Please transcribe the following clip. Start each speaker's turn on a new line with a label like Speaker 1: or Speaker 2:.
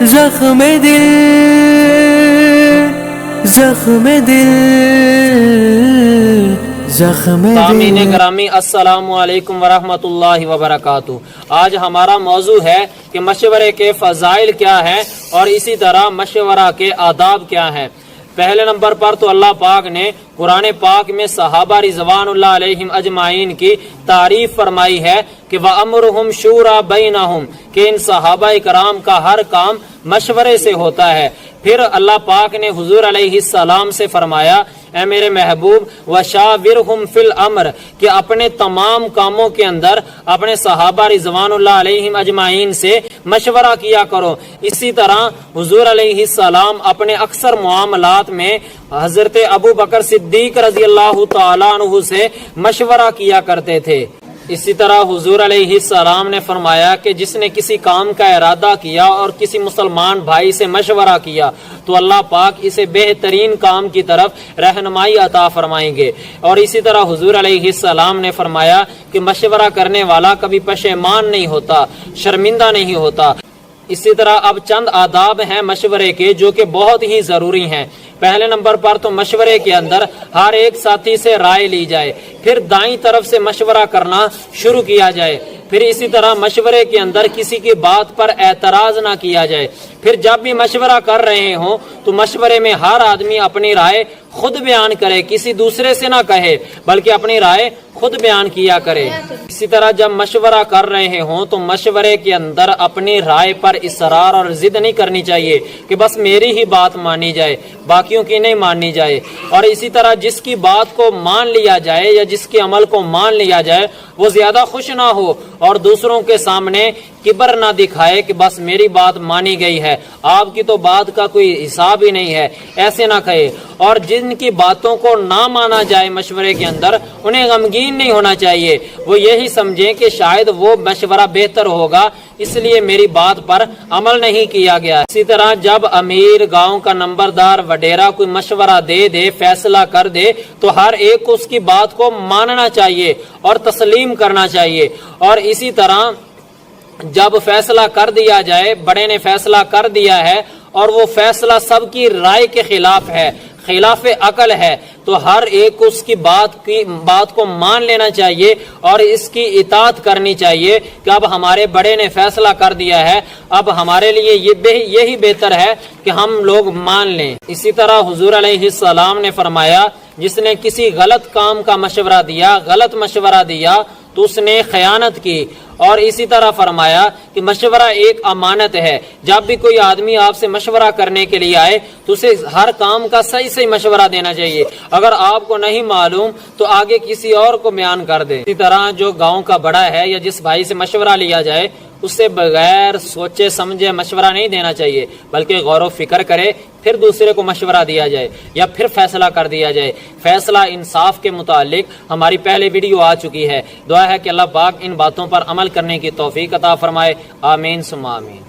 Speaker 1: زخم دل زخم دل زخم
Speaker 2: سامعین
Speaker 1: دل.
Speaker 2: گرامی السلام علیکم ورحمۃ اللہ وبرکاتہ۔ آج ہمارا موضوع ہے کہ مشورے کے فضائل کیا ہیں اور اسی طرح مشورہ کے آداب کیا ہیں۔ پہلے نمبر پر تو اللہ پاک نے قرآن پاک میں صحابہ رضوان اللہ علیہم اجمعین کی تعریف فرمائی ہے کہ وَأَمْرُهُمْ شُورَى بَيْنَهُمْ کہ ان صحابہ کرام کا ہر کام مشورے سے ہوتا ہے۔ پھر اللہ پاک نے حضور علیہ السلام سے فرمایا اے میرے محبوب وَشَاوِرْهُمْ فِي الْأَمْرِ کہ اپنے تمام کاموں کے اندر اپنے صحابہ رضوان اللہ علیہم اجمعین سے مشورہ کیا کرو۔ اسی طرح حضور علیہ السلام اپنے اکثر معاملات میں حضرت ابو بکر صدیق رضی اللہ تعالیٰ عنہ سے مشورہ کیا کرتے تھے۔ اسی طرح حضور علیہ السلام نے فرمایا کہ جس نے کسی کام کا ارادہ کیا اور کسی مسلمان بھائی سے مشورہ کیا تو اللہ پاک اسے بہترین کام کی طرف رہنمائی عطا فرمائیں گے۔ اور اسی طرح حضور علیہ السلام نے فرمایا کہ مشورہ کرنے والا کبھی پشیمان نہیں ہوتا، شرمندہ نہیں ہوتا۔ اسی طرح اب چند آداب ہیں مشورے کے جو کہ بہت ہی ضروری ہیں۔ پہلے نمبر پر تو مشورے کے اندر ہر ایک ساتھی سے رائے لی جائے، پھر دائیں طرف سے مشورہ کرنا شروع کیا جائے، پھر اسی طرح مشورے کے اندر کسی کی بات پر اعتراض نہ کیا جائے۔ پھر جب بھی مشورہ کر رہے ہوں تو مشورے میں ہر آدمی اپنی رائے خود بیان کرے، کسی دوسرے سے نہ کہے بلکہ اپنی رائے خود بیان کیا کرے۔ اسی طرح جب مشورہ کر رہے ہوں تو مشورے کے اندر اپنی رائے پر اصرار اور ضد نہیں کرنی چاہیے کہ بس میری ہی بات مانی جائے، باقیوں کی نہیں ماننی جائے۔ اور اسی طرح جس کی بات کو مان لیا جائے یا جس کے عمل کو مان لیا جائے وہ زیادہ خوش نہ ہو اور دوسروں کے سامنے کبر نہ دکھائے کہ بس میری بات مانی گئی ہے، آپ کی تو بات کا کوئی حساب ہی نہیں ہے، ایسے نہ کہے۔ اور جن کی باتوں کو نہ مانا جائے مشورے کے اندر انہیں غمگین نہیں ہونا چاہیے، وہ یہی سمجھیں کہ شاید وہ مشورہ بہتر ہوگا اس لیے میری بات پر عمل نہیں کیا گیا۔ اسی طرح جب امیر، گاؤں کا نمبردار وڈیرا کوئی مشورہ دے فیصلہ کر دے تو ہر ایک کو اس کی بات کو ماننا چاہیے اور تسلیم کرنا چاہیے۔ اور اسی طرح جب فیصلہ کر دیا جائے، بڑے نے فیصلہ کر دیا ہے اور وہ فیصلہ سب کی رائے کے خلاف ہے، خلاف عقل ہے، تو ہر ایک اس کی بات کو مان لینا چاہیے اور اس کی اطاعت کرنی چاہیے کہ اب ہمارے بڑے نے فیصلہ کر دیا ہے، اب ہمارے لیے یہی بہتر ہے کہ ہم لوگ مان لیں۔ اسی طرح حضور علیہ السلام نے فرمایا جس نے کسی غلط کام کا مشورہ دیا، غلط مشورہ دیا تو اس نے خیانت کی۔ اور اسی طرح فرمایا کہ مشورہ ایک امانت ہے، جب بھی کوئی آدمی آپ سے مشورہ کرنے کے لیے آئے تو اسے ہر کام کا صحیح مشورہ دینا چاہیے، اگر آپ کو نہیں معلوم تو آگے کسی اور کو بیان کر دیں۔ اسی طرح جو گاؤں کا بڑا ہے یا جس بھائی سے مشورہ لیا جائے اس سے بغیر سوچے سمجھے مشورہ نہیں دینا چاہیے بلکہ غور و فکر کرے پھر دوسرے کو مشورہ دیا جائے یا پھر فیصلہ کر دیا جائے۔ فیصلہ انصاف کے متعلق ہماری پہلے ویڈیو آ چکی ہے، دعا ہے کہ اللہ پاک ان باتوں پر عمل کرنے کی توفیق عطا فرمائے، آمین ثم آمین۔